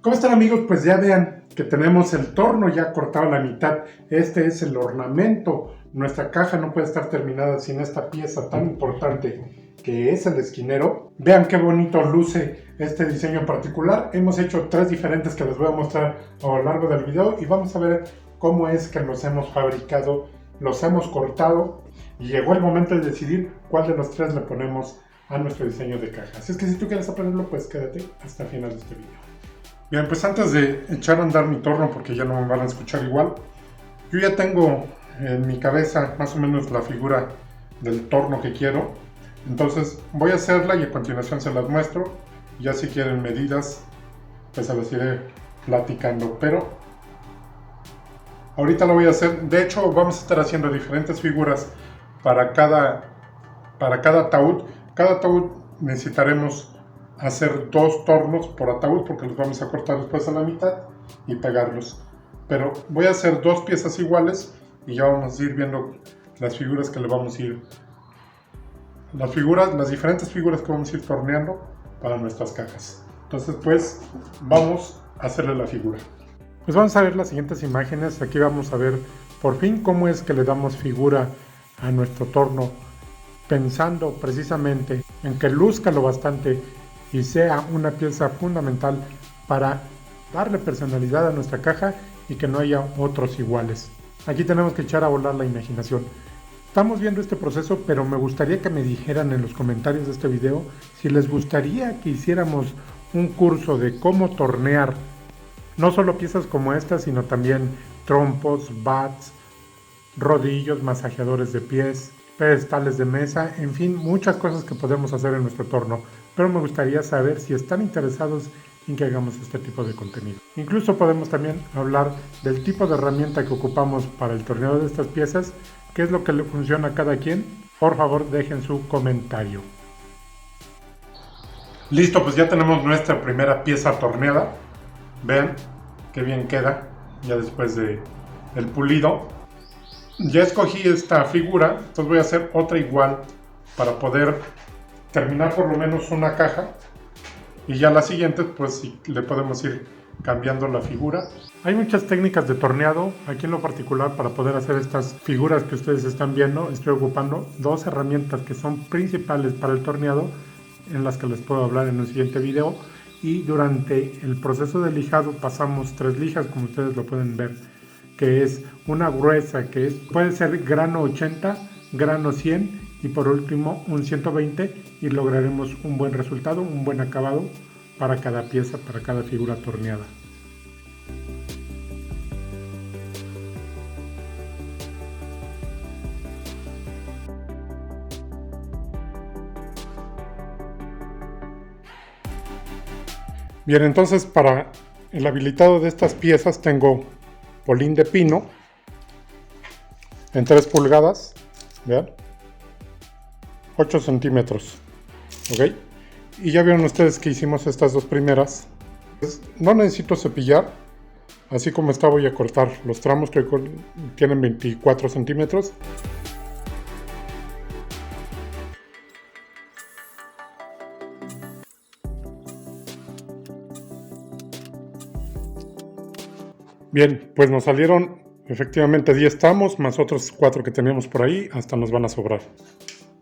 ¿Cómo están, amigos? Pues ya vean que tenemos el torno ya cortado a la mitad. Este es el ornamento. Nuestra caja no puede estar terminada sin esta pieza tan importante que es el esquinero. Vean qué bonito luce este diseño en particular. Hemos hecho 3 diferentes que les voy a mostrar a lo largo del video y vamos a ver cómo es que los hemos fabricado, los hemos cortado y llegó el momento de decidir cuál de los 3 le ponemos a nuestro diseño de caja. Así es que si tú quieres aprenderlo, pues quédate hasta el final de este video. Bien, pues antes de echar a andar mi torno, porque ya no me van a escuchar igual, yo ya tengo en mi cabeza más o menos la figura del torno que quiero. Entonces voy a hacerla y a continuación se las muestro. Ya si quieren medidas, pues se las iré platicando, pero ahorita lo voy a hacer. De hecho, vamos a estar haciendo diferentes figuras para cada ataúd. Cada ataúd necesitaremos hacer 2 tornos por ataúd porque los vamos a cortar después a la mitad y pegarlos. Pero voy a hacer 2 piezas iguales y ya vamos a ir viendo las figuras que le vamos a ir, las diferentes figuras que vamos a ir torneando para nuestras cajas. Entonces pues vamos a hacerle la figura. Pues vamos a ver las siguientes imágenes. Aquí vamos a ver por fin cómo es que le damos figura a nuestro torno, pensando precisamente en que luzca lo bastante y sea una pieza fundamental para darle personalidad a nuestra caja y que no haya otros iguales. Aquí tenemos que echar a volar la imaginación. Estamos viendo este proceso, pero me gustaría que me dijeran en los comentarios de este video si les gustaría que hiciéramos un curso de cómo tornear no solo piezas como esta, sino también trompos, bats, rodillos, masajeadores de pies, pedestales de mesa, en fin, muchas cosas que podemos hacer en nuestro torno, pero me gustaría saber si están interesados en que hagamos este tipo de contenido. Incluso podemos también hablar del tipo de herramienta que ocupamos para el torneado de estas piezas, qué es lo que le funciona a cada quien. Por favor, dejen su comentario. Listo, pues ya tenemos nuestra primera pieza torneada. Vean qué bien queda ya después de el pulido. Ya escogí esta figura, entonces voy a hacer otra igual para poder terminar por lo menos una caja y ya la siguiente pues le podemos ir cambiando la figura. Hay muchas técnicas de torneado. Aquí en lo particular, para poder hacer estas figuras que ustedes están viendo, estoy ocupando 2 herramientas que son principales para el torneado, en las que les puedo hablar en un siguiente video. Y durante el proceso de lijado pasamos 3 lijas, como ustedes lo pueden ver, que es una gruesa que puede ser grano 80, grano 100 y por último un 120, y lograremos un buen resultado, un buen acabado para cada pieza, para cada figura torneada. Bien, entonces para el habilitado de estas piezas tengo polín de pino en 3 pulgadas, vean, 8 centímetros, ok, y ya vieron ustedes que hicimos estas 2 primeras. Pues no necesito cepillar, así como está voy a cortar los tramos que tienen 24 centímetros. Bien, pues nos salieron efectivamente 10 tramos, más otros 4 que teníamos por ahí, hasta nos van a sobrar.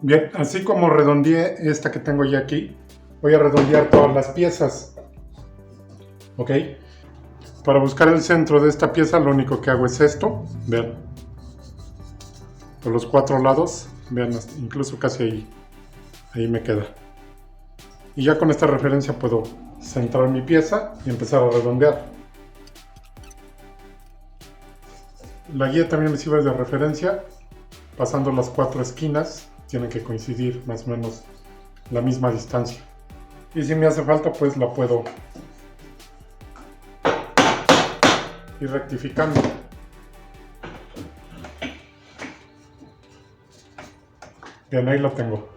Bien, así como redondeé esta que tengo ya aquí, voy a redondear todas las piezas. Ok, para buscar el centro de esta pieza lo único que hago es esto, vean, por los 4 lados, vean, incluso casi ahí me queda. Y ya con esta referencia puedo centrar mi pieza y empezar a redondear. La guía también me sirve de referencia, pasando las 4 esquinas, tienen que coincidir más o menos la misma distancia. Y si me hace falta, pues la puedo ir rectificando. Bien, ahí lo tengo.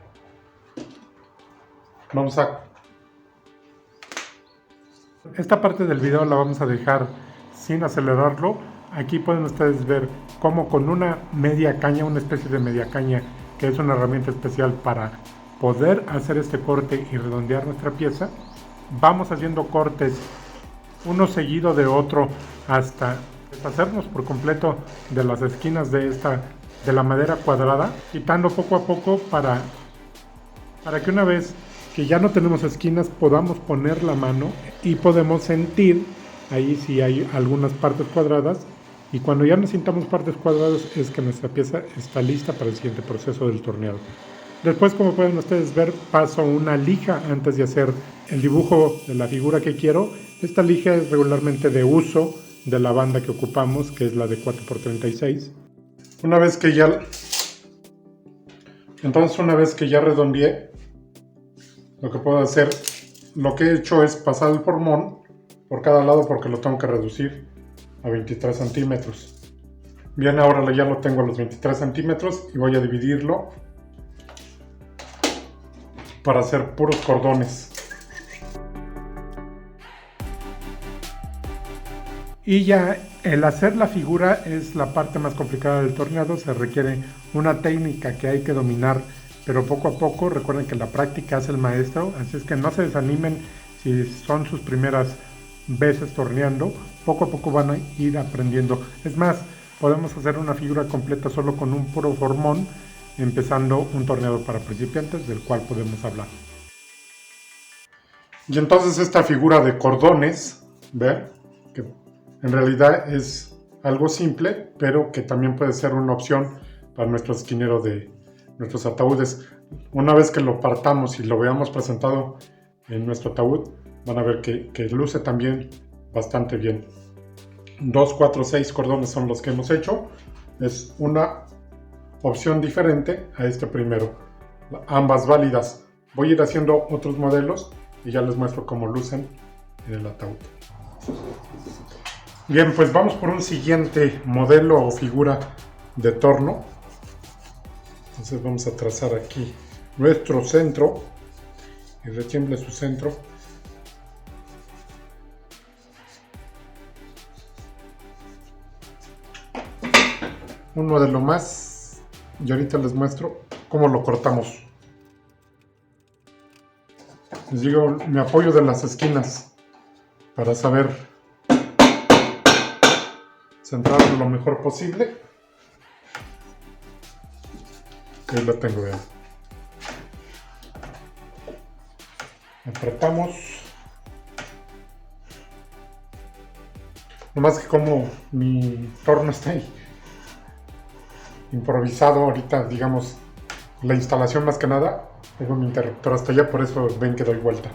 Esta parte del video la vamos a dejar sin acelerarlo. Aquí pueden ustedes ver cómo con una media caña, una especie de media caña, que es una herramienta especial para poder hacer este corte y redondear nuestra pieza, vamos haciendo cortes uno seguido de otro hasta deshacernos por completo de las esquinas de la madera cuadrada, quitando poco a poco para que una vez que ya no tenemos esquinas podamos poner la mano y podemos sentir ahí si hay algunas partes cuadradas, y cuando ya no sintamos partes cuadradas es que nuestra pieza está lista para el siguiente proceso del torneado. Después, como pueden ustedes ver, paso una lija antes de hacer el dibujo de la figura que quiero. Esta lija es regularmente de uso de la banda que ocupamos, que es la de 4x36. Una vez que ya redondeé, lo que puedo hacer, lo que he hecho es pasar el formón por cada lado porque lo tengo que reducir a 23 centímetros. Bien, ahora ya lo tengo a los 23 centímetros y voy a dividirlo para hacer puros cordones. Y ya el hacer la figura es la parte más complicada del torneado. Se requiere una técnica que hay que dominar, pero poco a poco. Recuerden que la práctica hace el maestro, así es que no se desanimen si son sus primeras veces torneando. Poco a poco van a ir aprendiendo. Es más, podemos hacer una figura completa solo con un puro formón, empezando un torneado para principiantes, del cual podemos hablar. Y entonces esta figura de cordones, ¿ven? Que en realidad es algo simple, pero que también puede ser una opción para nuestro esquinero de nuestros ataúdes. Una vez que lo partamos y lo veamos presentado en nuestro ataúd, van a ver que luce también bastante bien. 2, 4, 6 cordones son los que hemos hecho. Es una opción diferente a este primero. Ambas válidas. Voy a ir haciendo otros modelos y ya les muestro cómo lucen en el ataúd. Bien, pues vamos por un siguiente modelo o figura de torno. Entonces vamos a trazar aquí nuestro centro y retiemble su centro. Un modelo más y ahorita les muestro cómo lo cortamos. Les digo, me apoyo de las esquinas para saber centrarlo lo mejor posible. Ahí lo tengo, vean. Apretamos. Nomás que como mi torno está ahí improvisado ahorita, digamos, la instalación más que nada, tengo mi interruptor hasta allá, por eso ven que doy vuelta.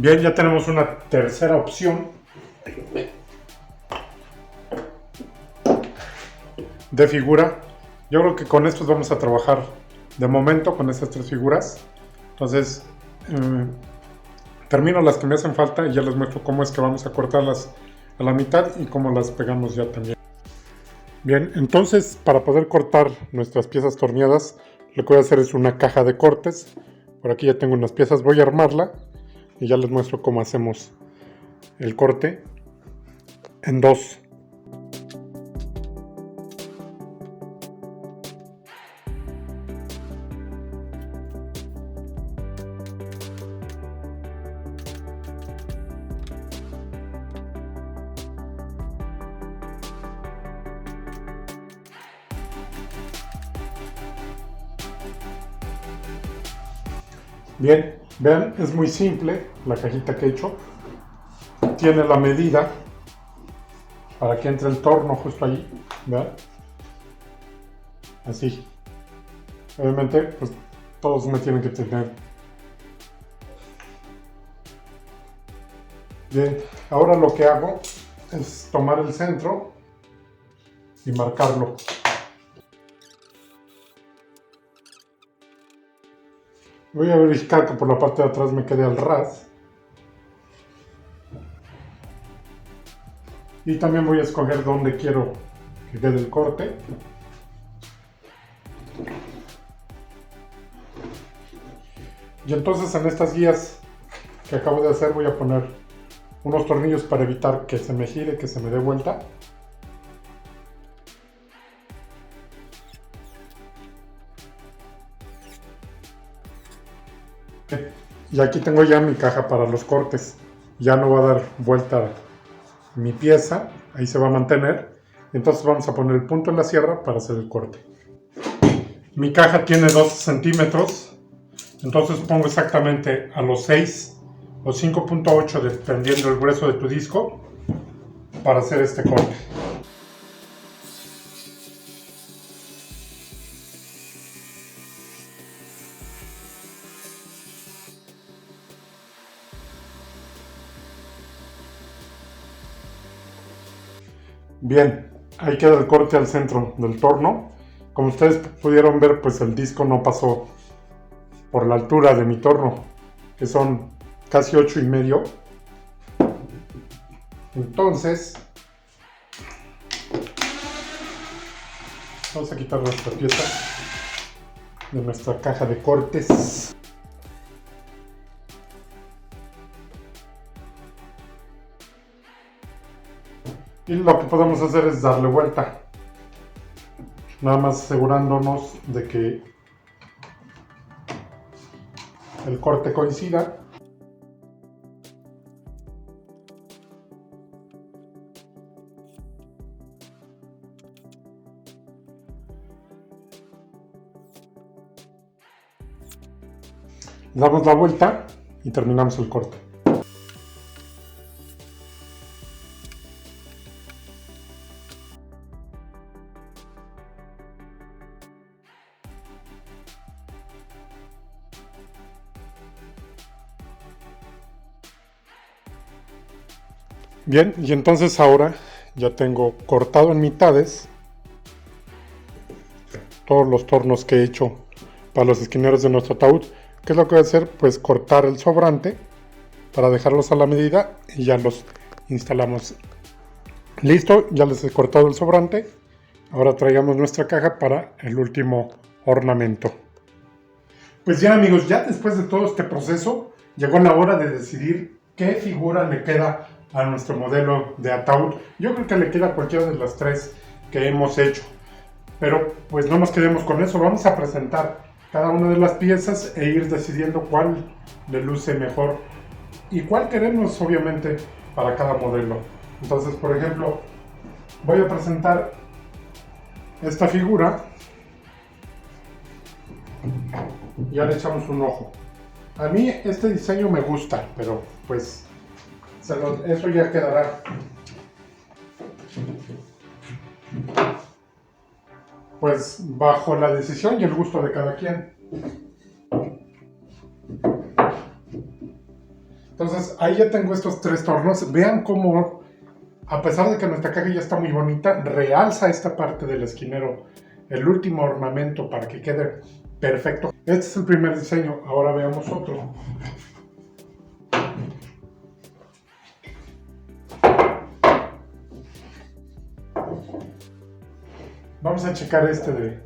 Bien, ya tenemos una tercera opción de figura. Yo creo que con estos vamos a trabajar de momento con estas tres figuras. Entonces termino las que me hacen falta y ya les muestro cómo es que vamos a cortarlas a la mitad y cómo las pegamos ya también. Bien, entonces para poder cortar nuestras piezas torneadas, lo que voy a hacer es una caja de cortes. Por aquí ya tengo unas piezas, voy a armarla y ya les muestro cómo hacemos el corte en dos. Bien, vean, es muy simple la cajita que he hecho. Tiene la medida para que entre el torno justo ahí, ¿vean? Así. Obviamente, pues todos me tienen que tener. Bien, ahora lo que hago es tomar el centro y marcarlo. Voy a verificar que por la parte de atrás me quede al ras. Y también voy a escoger dónde quiero que quede el corte. Y entonces en estas guías que acabo de hacer voy a poner unos tornillos para evitar que se me gire, que se me dé vuelta. Y aquí tengo ya mi caja para los cortes. Ya no va a dar vuelta mi pieza, ahí se va a mantener. Entonces vamos a poner el punto en la sierra para hacer el corte. Mi caja tiene 12 centímetros, entonces pongo exactamente a los 6 o 5.8 dependiendo del grueso de tu disco para hacer este corte. Bien, ahí queda el corte al centro del torno. Como ustedes pudieron ver, pues el disco no pasó por la altura de mi torno, que son casi 8,5. Entonces, vamos a quitar nuestra pieza de nuestra caja de cortes. Y lo que podemos hacer es darle vuelta, nada más asegurándonos de que el corte coincida. Damos la vuelta y terminamos el corte. Bien, y entonces ahora ya tengo cortado en mitades todos los tornos que he hecho para los esquineros de nuestro ataúd. ¿Qué es lo que voy a hacer? Pues cortar el sobrante para dejarlos a la medida y ya los instalamos. Listo, ya les he cortado el sobrante. Ahora traigamos nuestra caja para el último ornamento. Pues ya amigos, ya después de todo este proceso llegó la hora de decidir qué figura le queda a nuestro modelo de ataúd. Yo creo que le queda cualquiera de las tres que hemos hecho, pero pues no nos quedemos con eso. Vamos a presentar cada una de las piezas e ir decidiendo cuál le luce mejor y cuál queremos obviamente para cada modelo. Entonces, por ejemplo, voy a presentar esta figura. Ya le echamos un ojo. A mí este diseño me gusta, pero pues eso ya quedará pues bajo la decisión y el gusto de cada quien. Entonces ahí ya tengo estos tres tornos. Vean cómo, a pesar de que nuestra caja ya está muy bonita, realza esta parte del esquinero, el último ornamento, para que quede perfecto. Este es el primer diseño. Ahora veamos otro. Vamos a checar este de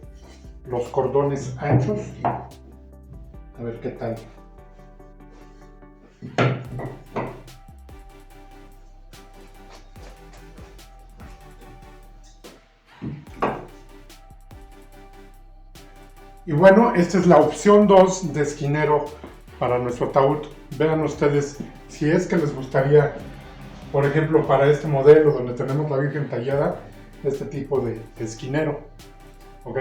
los cordones anchos. A ver qué tal. Y bueno, esta es la opción 2 de esquinero para nuestro ataúd. Vean ustedes si es que les gustaría, por ejemplo, para este modelo donde tenemos la Virgen tallada, este tipo de esquinero. Ok,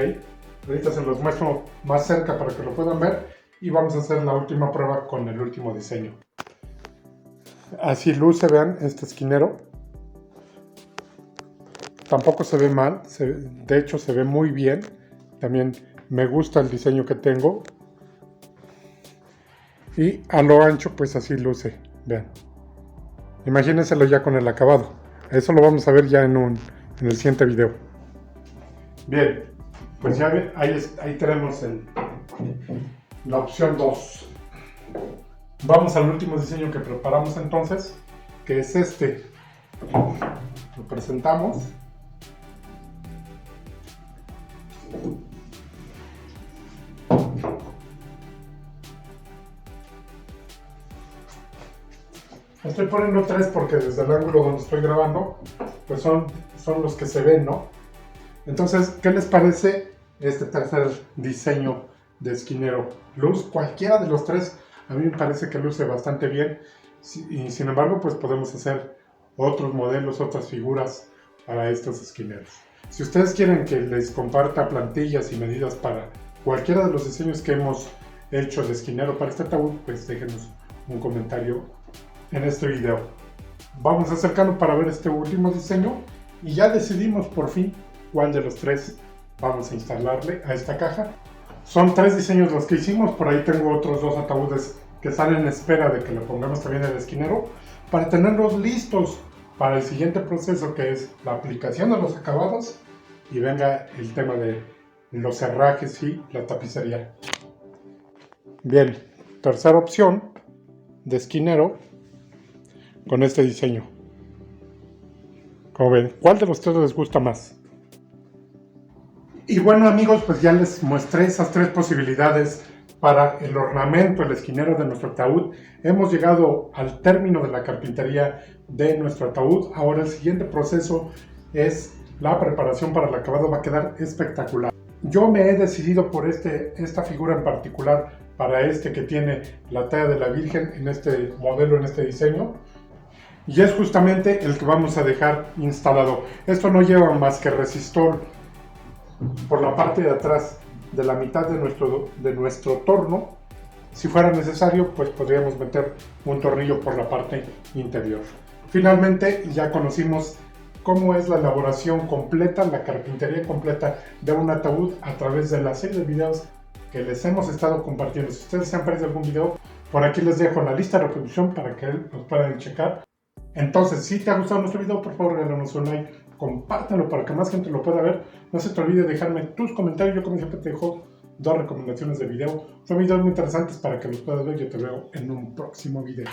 ahorita se los muestro más cerca para que lo puedan ver y vamos a hacer la última prueba con el último diseño. Así luce, vean, este esquinero. Tampoco se ve mal, de hecho se ve muy bien. También me gusta el diseño que tengo. Y a lo ancho pues así luce, vean. Imagínenselo ya con el acabado. Eso lo vamos a ver ya en el siguiente video. Bien, pues ya ven, ahí tenemos la opción 2. Vamos al último diseño que preparamos entonces, que es este. Lo presentamos. Estoy poniendo 3 porque desde el ángulo donde estoy grabando, pues son los que se ven, ¿no? Entonces, ¿qué les parece este tercer diseño de esquinero? Luz, cualquiera de los 3, a mí me parece que luce bastante bien. Y sin embargo, pues podemos hacer otros modelos, otras figuras para estos esquineros. Si ustedes quieren que les comparta plantillas y medidas para cualquiera de los diseños que hemos hecho de esquinero para este ataúd, pues déjenos un comentario en este video. Vamos a acercarnos para ver este último diseño y ya decidimos por fin cuál de los 3 vamos a instalarle a esta caja. Son 3 diseños los que hicimos, por ahí tengo otros 2 ataúdes que están en espera de que le pongamos también el esquinero para tenerlos listos para el siguiente proceso, que es la aplicación de los acabados y venga el tema de los herrajes y la tapicería. Bien, tercera opción de esquinero con este diseño. Como ven, ¿cuál de los 3 les gusta más? Y bueno amigos, pues ya les mostré esas 3 posibilidades para el ornamento, el esquinero de nuestro ataúd. Hemos llegado al término de la carpintería de nuestro ataúd. Ahora el siguiente proceso es la preparación para el acabado. Va a quedar espectacular. Yo me he decidido por esta figura en particular, para este que tiene la talla de la Virgen en este modelo, en este diseño. Y es justamente el que vamos a dejar instalado. Esto no lleva más que resistor por la parte de atrás de la mitad de nuestro torno. Si fuera necesario, pues podríamos meter un tornillo por la parte interior. Finalmente, ya conocimos cómo es la elaboración completa, la carpintería completa de un ataúd a través de la serie de videos que les hemos estado compartiendo. Si ustedes se han perdido algún video, por aquí les dejo la lista de reproducción para que los puedan checar. Entonces, si te ha gustado nuestro video, por favor regálanos un like, compártelo para que más gente lo pueda ver. No se te olvide dejarme tus comentarios. Yo como siempre te dejo 2 recomendaciones de video. Son videos muy interesantes para que los puedas ver. Yo te veo en un próximo video.